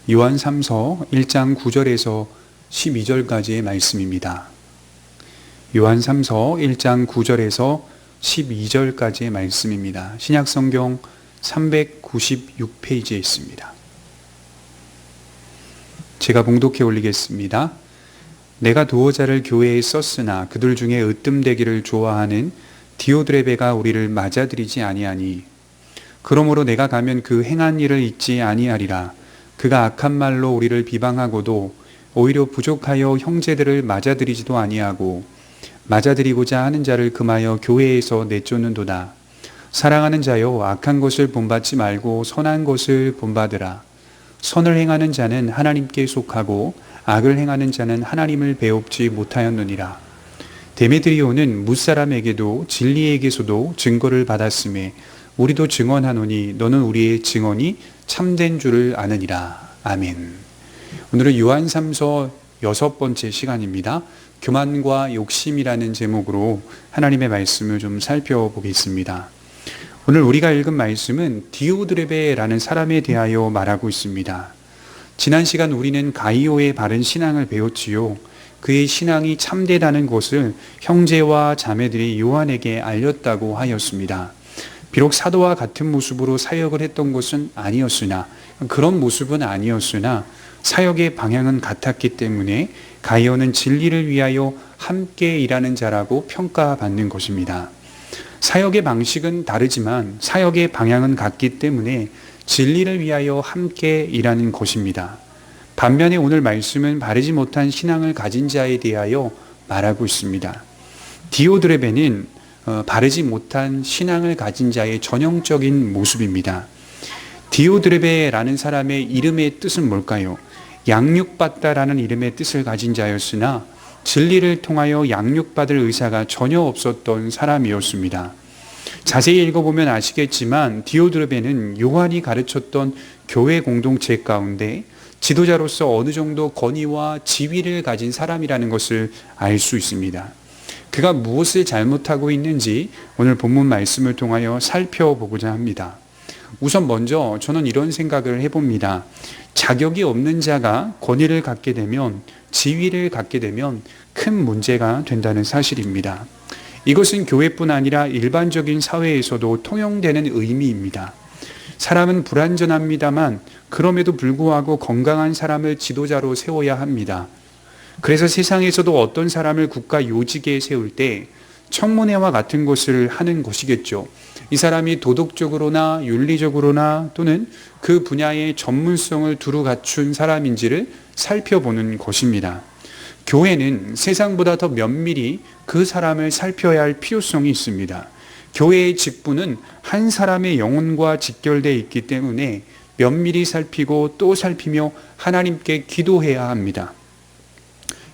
요한 3서 1장 9절에서 12절까지의 말씀입니다. 요한 3서 1장 9절에서 12절까지의 말씀입니다. 신약성경 396페이지에 있습니다. 제가 봉독해 올리겠습니다. 내가 도호자를 교회에 썼으나 그들 중에 으뜸되기를 좋아하는 디오드레베가 우리를 맞아들이지 아니하니 그러므로 내가 가면 그 행한 일을 잊지 아니하리라. 그가 악한 말로 우리를 비방하고도 오히려 부족하여 형제들을 맞아들이지도 아니하고 맞아들이고자 하는 자를 금하여 교회에서 내쫓는도다. 사랑하는 자여, 악한 것을 본받지 말고 선한 것을 본받으라. 선을 행하는 자는 하나님께 속하고 악을 행하는 자는 하나님을 배웁지 못하였느니라. 데메드리오는 무사람에게도 진리에게서도 증거를 받았음에 우리도 증언하노니 너는 우리의 증언이 참된 줄을 아느니라. 아멘. 오늘은 요한 3서 6번째 시간입니다. 교만과 욕심이라는 제목으로 하나님의 말씀을 좀 살펴보겠습니다. 오늘 우리가 읽은 말씀은 디오드레베라는 사람에 대하여 말하고 있습니다. 지난 시간 우리는 가이오의 바른 신앙을 배웠지요. 그의 신앙이 참되다는 것을 형제와 자매들이 요한에게 알렸다고 하였습니다. 비록 사도와 같은 모습으로 사역을 했던 것은 아니었으나, 그런 모습은 아니었으나 사역의 방향은 같았기 때문에 가이오는 진리를 위하여 함께 일하는 자라고 평가받는 것입니다. 사역의 방식은 다르지만 사역의 방향은 같기 때문에 진리를 위하여 함께 일하는 것입니다. 반면에 오늘 말씀은 바르지 못한 신앙을 가진 자에 대하여 말하고 있습니다. 디오드레베는 바르지 못한 신앙을 가진 자의 전형적인 모습입니다. 디오드레베라는 사람의 이름의 뜻은 뭘까요? 양육받다라는 이름의 뜻을 가진 자였으나 진리를 통하여 양육받을 의사가 전혀 없었던 사람이었습니다. 자세히 읽어보면 아시겠지만 디오드레베는 요한이 가르쳤던 교회 공동체 가운데 지도자로서 어느 정도 권위와 지위를 가진 사람이라는 것을 알 수 있습니다. 그가 무엇을 잘못하고 있는지 오늘 본문 말씀을 통하여 살펴보고자 합니다. 우선 먼저 저는 이런 생각을 해봅니다. 자격이 없는 자가 권위를 갖게 되면, 지위를 갖게 되면 큰 문제가 된다는 사실입니다. 이것은 교회뿐 아니라 일반적인 사회에서도 통용되는 의미입니다. 사람은 불완전합니다만 그럼에도 불구하고 건강한 사람을 지도자로 세워야 합니다. 그래서 세상에서도 어떤 사람을 국가 요직에 세울 때 청문회와 같은 것을 하는 것이겠죠. 이 사람이 도덕적으로나 윤리적으로나 또는 그 분야의 전문성을 두루 갖춘 사람인지를 살펴보는 것입니다. 교회는 세상보다 더 면밀히 그 사람을 살펴야 할 필요성이 있습니다. 교회의 직분은 한 사람의 영혼과 직결되어 있기 때문에 면밀히 살피고 또 살피며 하나님께 기도해야 합니다.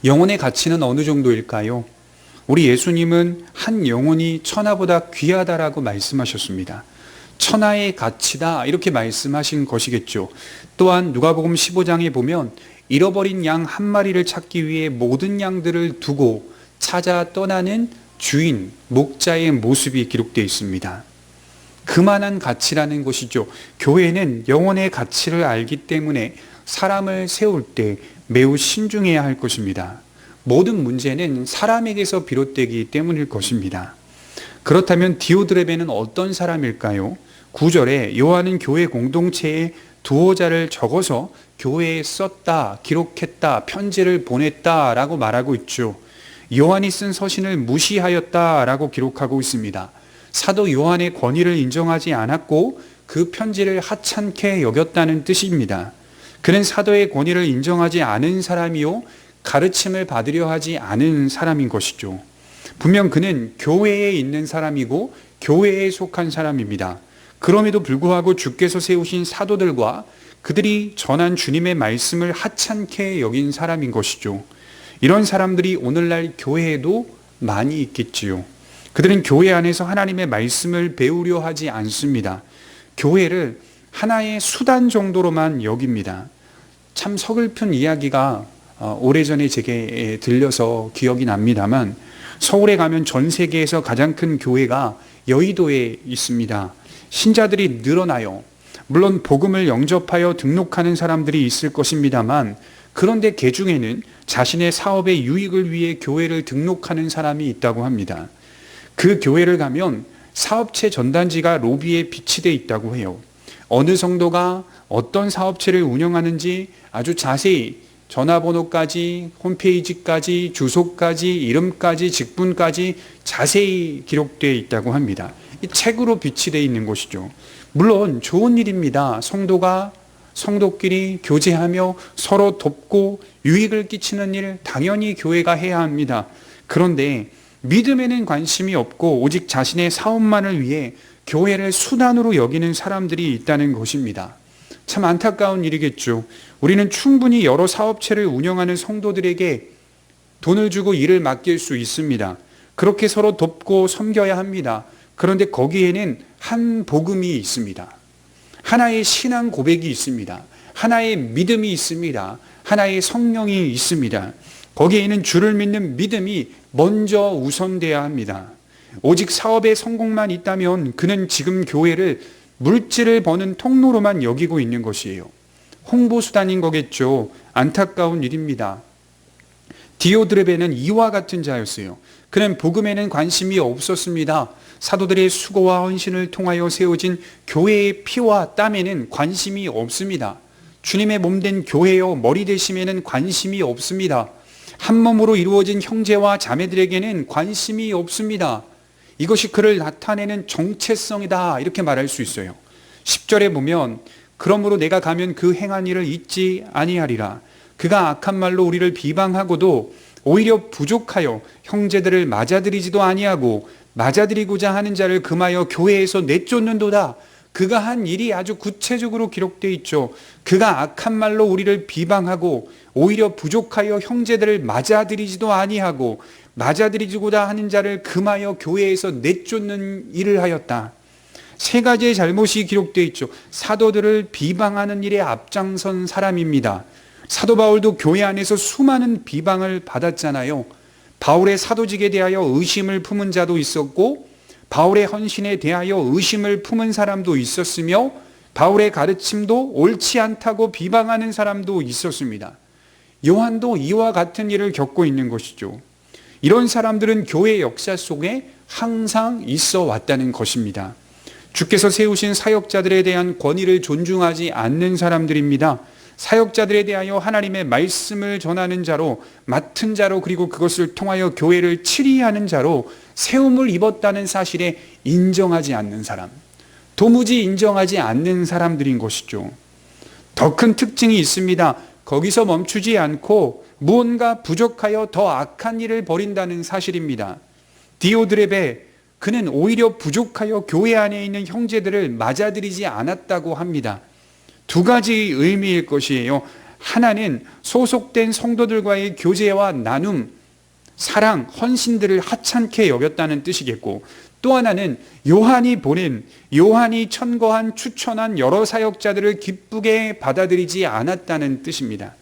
영혼의 가치는 어느 정도일까요? 우리 예수님은 한 영혼이 천하보다 귀하다라고 말씀하셨습니다. 천하의 가치다 이렇게 말씀하신 것이겠죠. 또한 누가복음 15장에 보면 잃어버린 양 한 마리를 찾기 위해 모든 양들을 두고 찾아 떠나는 주인, 목자의 모습이 기록되어 있습니다. 그만한 가치라는 것이죠. 교회는 영혼의 가치를 알기 때문에 사람을 세울 때 매우 신중해야 할 것입니다. 모든 문제는 사람에게서 비롯되기 때문일 것입니다. 그렇다면 디오드레베는 어떤 사람일까요? 9절에 요한은 교회 공동체에 두어자를 적어서 교회에 썼다, 기록했다, 편지를 보냈다라고 말하고 있죠. 요한이 쓴 서신을 무시하였다라고 기록하고 있습니다. 사도 요한의 권위를 인정하지 않았고 그 편지를 하찮게 여겼다는 뜻입니다. 그는 사도의 권위를 인정하지 않은 사람이요 가르침을 받으려 하지 않은 사람인 것이죠. 분명 그는 교회에 있는 사람이고 교회에 속한 사람입니다. 그럼에도 불구하고 주께서 세우신 사도들과 그들이 전한 주님의 말씀을 하찮게 여긴 사람인 것이죠. 이런 사람들이 오늘날 교회에도 많이 있겠지요. 그들은 교회 안에서 하나님의 말씀을 배우려 하지 않습니다. 교회를 하나의 수단 정도로만 여깁니다. 참 서글픈 이야기가 오래전에 제게 들려서 기억이 납니다만 서울에 가면 전 세계에서 가장 큰 교회가 여의도에 있습니다. 신자들이 늘어나요. 물론 복음을 영접하여 등록하는 사람들이 있을 것입니다만, 그런데 그 중에는 자신의 사업의 유익을 위해 교회를 등록하는 사람이 있다고 합니다. 그 교회를 가면 사업체 전단지가 로비에 비치되어 있다고 해요. 어느 성도가 어떤 사업체를 운영하는지 아주 자세히 전화번호까지, 홈페이지까지, 주소까지, 이름까지, 직분까지 자세히 기록되어 있다고 합니다. 이 책으로 비치되어 있는 것이죠. 물론 좋은 일입니다. 성도끼리 교제하며 서로 돕고 유익을 끼치는 일 당연히 교회가 해야 합니다. 그런데 믿음에는 관심이 없고 오직 자신의 사업만을 위해 교회를 수단으로 여기는 사람들이 있다는 것입니다. 참 안타까운 일이겠죠. 우리는 충분히 여러 사업체를 운영하는 성도들에게 돈을 주고 일을 맡길 수 있습니다. 그렇게 서로 돕고 섬겨야 합니다. 그런데 거기에는 한 복음이 있습니다. 하나의 신앙 고백이 있습니다. 하나의 믿음이 있습니다. 하나의 성령이 있습니다. 거기에는 주를 믿는 믿음이 먼저 우선돼야 합니다. 오직 사업의 성공만 있다면 그는 지금 교회를 물질을 버는 통로로만 여기고 있는 것이에요. 홍보수단인 거겠죠. 안타까운 일입니다. 디오드레베는 이와 같은 자였어요. 그는 복음에는 관심이 없었습니다. 사도들의 수고와 헌신을 통하여 세워진 교회의 피와 땀에는 관심이 없습니다. 주님의 몸된 교회여 머리 되심에는 관심이 없습니다. 한 몸으로 이루어진 형제와 자매들에게는 관심이 없습니다. 이것이 그를 나타내는 정체성이다, 이렇게 말할 수 있어요. 10절에 보면 그러므로 내가 가면 그 행한 일을 잊지 아니하리라. 그가 악한 말로 우리를 비방하고도 오히려 부족하여 형제들을 맞아들이지도 아니하고 맞아들이고자 하는 자를 금하여 교회에서 내쫓는도다. 그가 한 일이 아주 구체적으로 기록되어 있죠. 그가 악한 말로 우리를 비방하고 오히려 부족하여 형제들을 맞아들이지도 아니하고 맞아들이고자 하는 자를 금하여 교회에서 내쫓는 일을 하였다. 세 가지의 잘못이 기록되어 있죠. 사도들을 비방하는 일에 앞장선 사람입니다. 사도 바울도 교회 안에서 수많은 비방을 받았잖아요. 바울의 사도직에 대하여 의심을 품은 자도 있었고 바울의 헌신에 대하여 의심을 품은 사람도 있었으며 바울의 가르침도 옳지 않다고 비방하는 사람도 있었습니다. 요한도 이와 같은 일을 겪고 있는 것이죠. 이런 사람들은 교회 역사 속에 항상 있어 왔다는 것입니다. 주께서 세우신 사역자들에 대한 권위를 존중하지 않는 사람들입니다. 사역자들에 대하여 하나님의 말씀을 전하는 자로, 맡은 자로, 그리고 그것을 통하여 교회를 치리하는 자로 세움을 입었다는 사실에 인정하지 않는 사람, 도무지 인정하지 않는 사람들인 것이죠. 더 큰 특징이 있습니다. 거기서 멈추지 않고 무언가 부족하여 더 악한 일을 벌인다는 사실입니다. 디오드레베, 그는 오히려 부족하여 교회 안에 있는 형제들을 맞아들이지 않았다고 합니다. 두 가지 의미일 것이에요. 하나는 소속된 성도들과의 교제와 나눔, 사랑, 헌신들을 하찮게 여겼다는 뜻이겠고, 또 하나는 요한이 천거한 추천한 여러 사역자들을 기쁘게 받아들이지 않았다는 뜻입니다.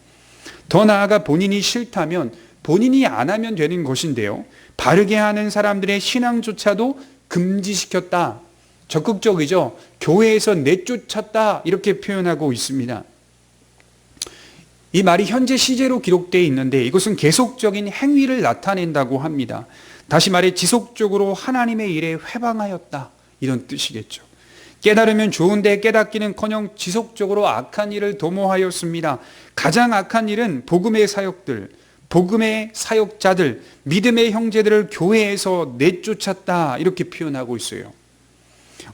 더 나아가 본인이 싫다면 본인이 안 하면 되는 것인데요, 바르게 하는 사람들의 신앙조차도 금지시켰다. 적극적이죠. 교회에서 내쫓았다, 이렇게 표현하고 있습니다. 이 말이 현재 시제로 기록되어 있는데 이것은 계속적인 행위를 나타낸다고 합니다. 다시 말해 지속적으로 하나님의 일에 회방하였다, 이런 뜻이겠죠. 깨달으면 좋은데 깨닫기는커녕 지속적으로 악한 일을 도모하였습니다. 가장 악한 일은 복음의 사역들, 복음의 사역자들, 믿음의 형제들을 교회에서 내쫓았다, 이렇게 표현하고 있어요.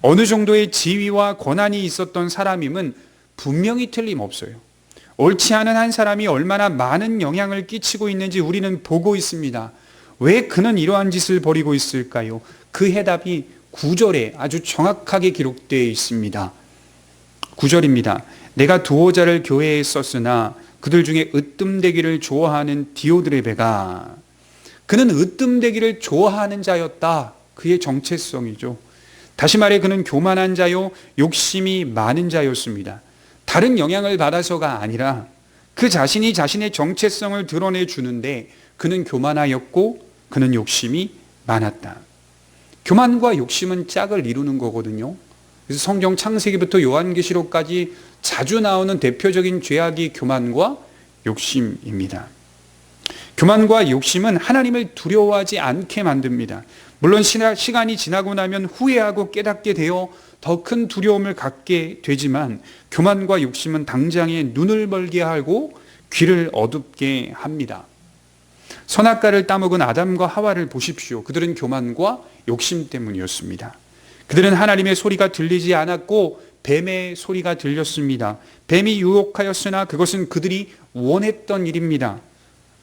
어느 정도의 지위와 권한이 있었던 사람임은 분명히 틀림없어요. 옳지 않은 한 사람이 얼마나 많은 영향을 끼치고 있는지 우리는 보고 있습니다. 왜 그는 이러한 짓을 벌이고 있을까요? 그 해답이 9절에 아주 정확하게 기록되어 있습니다. 9절입니다. 내가 두어 자를 교회에 썼으나 그들 중에 으뜸되기를 좋아하는 디오드레베가, 그는 으뜸되기를 좋아하는 자였다. 그의 정체성이죠. 다시 말해 그는 교만한 자요, 욕심이 많은 자였습니다. 다른 영향을 받아서가 아니라 그 자신이 자신의 정체성을 드러내 주는데 그는 교만하였고 그는 욕심이 많았다. 교만과 욕심은 짝을 이루는 거거든요. 그래서 성경 창세기부터 요한계시록까지 자주 나오는 대표적인 죄악이 교만과 욕심입니다. 교만과 욕심은 하나님을 두려워하지 않게 만듭니다. 물론 시간이 지나고 나면 후회하고 깨닫게 되어 더 큰 두려움을 갖게 되지만 교만과 욕심은 당장에 눈을 멀게 하고 귀를 어둡게 합니다. 선악과를 따먹은 아담과 하와를 보십시오. 그들은 교만과 욕심 때문이었습니다. 그들은 하나님의 소리가 들리지 않았고 뱀의 소리가 들렸습니다. 뱀이 유혹하였으나 그것은 그들이 원했던 일입니다.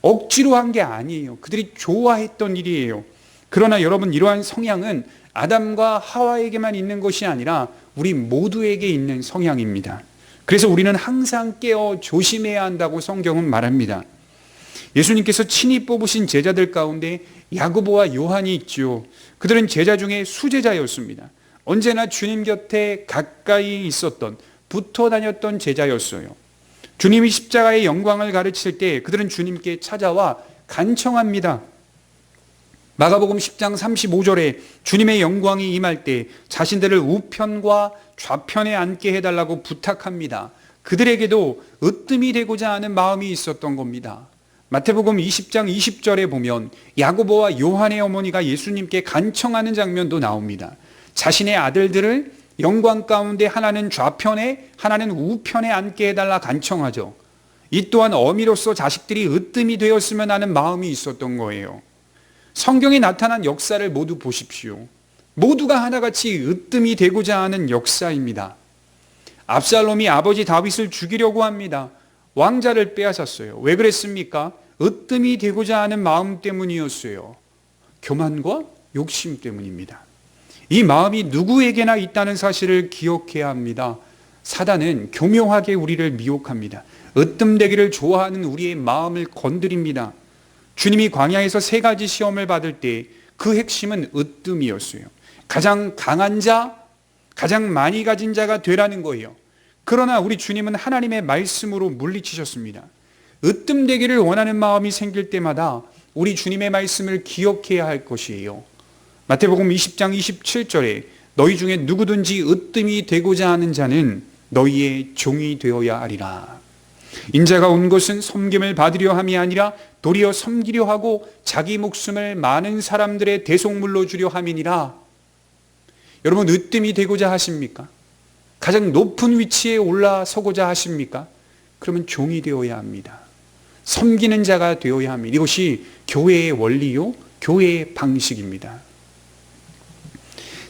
억지로 한 게 아니에요. 그들이 좋아했던 일이에요. 그러나 여러분, 이러한 성향은 아담과 하와에게만 있는 것이 아니라 우리 모두에게 있는 성향입니다. 그래서 우리는 항상 깨어 조심해야 한다고 성경은 말합니다. 예수님께서 친히 뽑으신 제자들 가운데 야고보와 요한이 있죠. 그들은 제자 중에 수제자였습니다. 언제나 주님 곁에 가까이 있었던, 붙어 다녔던 제자였어요. 주님이 십자가의 영광을 가르칠 때 그들은 주님께 찾아와 간청합니다. 마가복음 10장 35절에 주님의 영광이 임할 때 자신들을 우편과 좌편에 앉게 해달라고 부탁합니다. 그들에게도 으뜸이 되고자 하는 마음이 있었던 겁니다. 마태복음 20장 20절에 보면 야고보와 요한의 어머니가 예수님께 간청하는 장면도 나옵니다. 자신의 아들들을 영광 가운데 하나는 좌편에 하나는 우편에 앉게 해달라 간청하죠. 이 또한 어미로서 자식들이 으뜸이 되었으면 하는 마음이 있었던 거예요. 성경에 나타난 역사를 모두 보십시오. 모두가 하나같이 으뜸이 되고자 하는 역사입니다. 압살롬이 아버지 다윗을 죽이려고 합니다. 왕자를 빼앗았어요. 왜 그랬습니까? 으뜸이 되고자 하는 마음 때문이었어요. 교만과 욕심 때문입니다. 이 마음이 누구에게나 있다는 사실을 기억해야 합니다. 사단은 교묘하게 우리를 미혹합니다. 으뜸되기를 좋아하는 우리의 마음을 건드립니다. 주님이 광야에서 3가지 시험을 받을 때 그 핵심은 으뜸이었어요. 가장 강한 자, 가장 많이 가진 자가 되라는 거예요. 그러나 우리 주님은 하나님의 말씀으로 물리치셨습니다. 으뜸되기를 원하는 마음이 생길 때마다 우리 주님의 말씀을 기억해야 할 것이에요. 마태복음 20장 27절에 너희 중에 누구든지 으뜸이 되고자 하는 자는 너희의 종이 되어야 하리라. 인자가 온 것은 섬김을 받으려 함이 아니라 도리어 섬기려 하고 자기 목숨을 많은 사람들의 대속물로 주려 함이니라. 여러분, 으뜸이 되고자 하십니까? 가장 높은 위치에 올라서고자 하십니까? 그러면 종이 되어야 합니다. 섬기는 자가 되어야 합니다. 이것이 교회의 원리요, 교회의 방식입니다.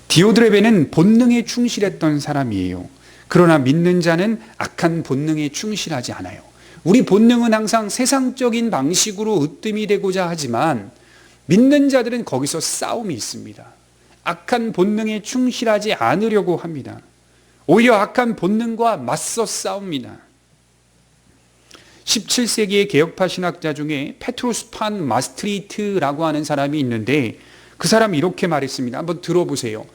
디오드레베는 본능에 충실했던 사람이에요. 그러나 믿는 자는 악한 본능에 충실하지 않아요. 우리 본능은 항상 세상적인 방식으로 으뜸이 되고자 하지만 믿는 자들은 거기서 싸움이 있습니다. 악한 본능에 충실하지 않으려고 합니다. 오히려 악한 본능과 맞서 싸웁니다. 17세기의 개혁파 신학자 중에 페트루스 판 마스트리트라고 하는 사람이 있는데 그 사람이 이렇게 말했습니다. 한번 들어보세요.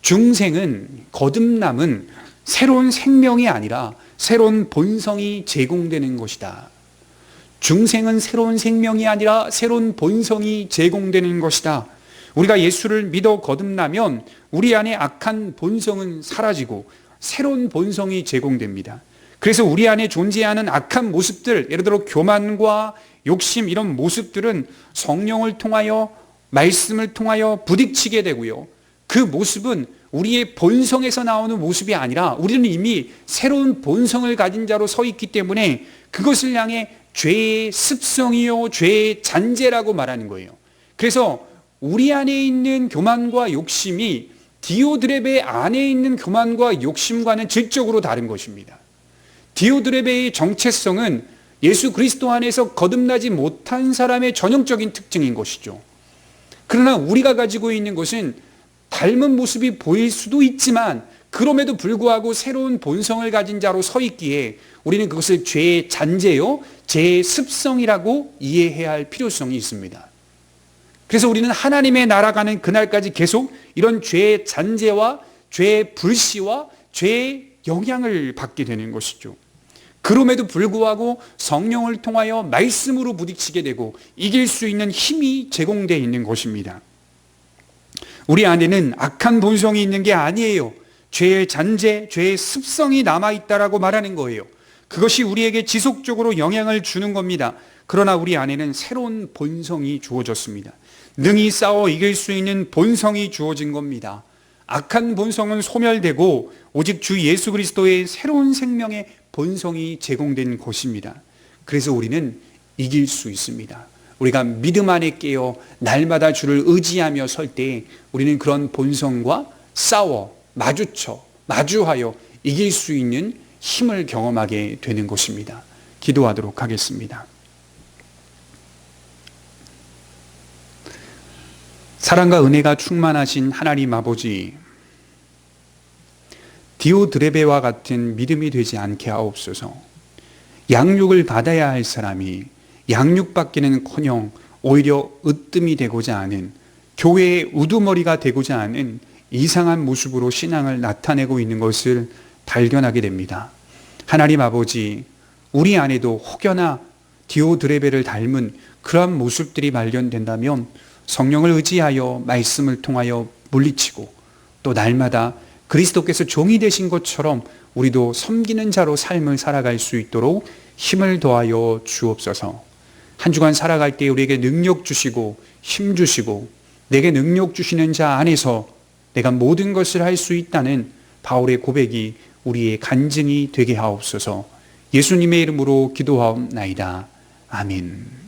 중생은, 거듭남은 새로운 생명이 아니라 새로운 본성이 제공되는 것이다. 중생은 새로운 생명이 아니라 새로운 본성이 제공되는 것이다. 우리가 예수를 믿어 거듭나면 우리 안에 악한 본성은 사라지고 새로운 본성이 제공됩니다. 그래서 우리 안에 존재하는 악한 모습들, 예를 들어 교만과 욕심, 이런 모습들은 성령을 통하여, 말씀을 통하여 부딪히게 되고요. 그 모습은 우리의 본성에서 나오는 모습이 아니라 우리는 이미 새로운 본성을 가진 자로 서 있기 때문에 그것을 향해 죄의 습성이요, 죄의 잔재라고 말하는 거예요. 그래서 우리 안에 있는 교만과 욕심이 디오드레베 안에 있는 교만과 욕심과는 질적으로 다른 것입니다. 디오드레베의 정체성은 예수 그리스도 안에서 거듭나지 못한 사람의 전형적인 특징인 것이죠. 그러나 우리가 가지고 있는 것은 닮은 모습이 보일 수도 있지만 그럼에도 불구하고 새로운 본성을 가진 자로 서 있기에 우리는 그것을 죄의 잔재요, 죄의 습성이라고 이해해야 할 필요성이 있습니다. 그래서 우리는 하나님의 나라가는 그날까지 계속 이런 죄의 잔재와 죄의 불씨와 죄의 영향을 받게 되는 것이죠. 그럼에도 불구하고 성령을 통하여 말씀으로 부딪히게 되고 이길 수 있는 힘이 제공되어 있는 것입니다. 우리 안에는 악한 본성이 있는 게 아니에요. 죄의 잔재, 죄의 습성이 남아있다라고 말하는 거예요. 그것이 우리에게 지속적으로 영향을 주는 겁니다. 그러나 우리 안에는 새로운 본성이 주어졌습니다. 능히 싸워 이길 수 있는 본성이 주어진 겁니다. 악한 본성은 소멸되고 오직 주 예수 그리스도의 새로운 생명의 본성이 제공된 것입니다. 그래서 우리는 이길 수 있습니다. 우리가 믿음 안에 깨어 날마다 주를 의지하며 설 때 우리는 그런 본성과 싸워 마주하여 이길 수 있는 힘을 경험하게 되는 것입니다. 기도하도록 하겠습니다. 사랑과 은혜가 충만하신 하나님 아버지, 디오드레베와 같은 믿음이 되지 않게 하옵소서. 양육을 받아야 할 사람이 양육받기는커녕 오히려 으뜸이 되고자 하는, 교회의 우두머리가 되고자 하는 이상한 모습으로 신앙을 나타내고 있는 것을 발견하게 됩니다. 하나님 아버지, 우리 안에도 혹여나 디오드레베를 닮은 그러한 모습들이 발견된다면 성령을 의지하여 말씀을 통하여 물리치고 또 날마다 그리스도께서 종이 되신 것처럼 우리도 섬기는 자로 삶을 살아갈 수 있도록 힘을 더하여 주옵소서. 한 주간 살아갈 때 우리에게 능력 주시고 힘 주시고 내게 능력 주시는 자 안에서 내가 모든 것을 할 수 있다는 바울의 고백이 우리의 간증이 되게 하옵소서. 예수님의 이름으로 기도하옵나이다. 아멘.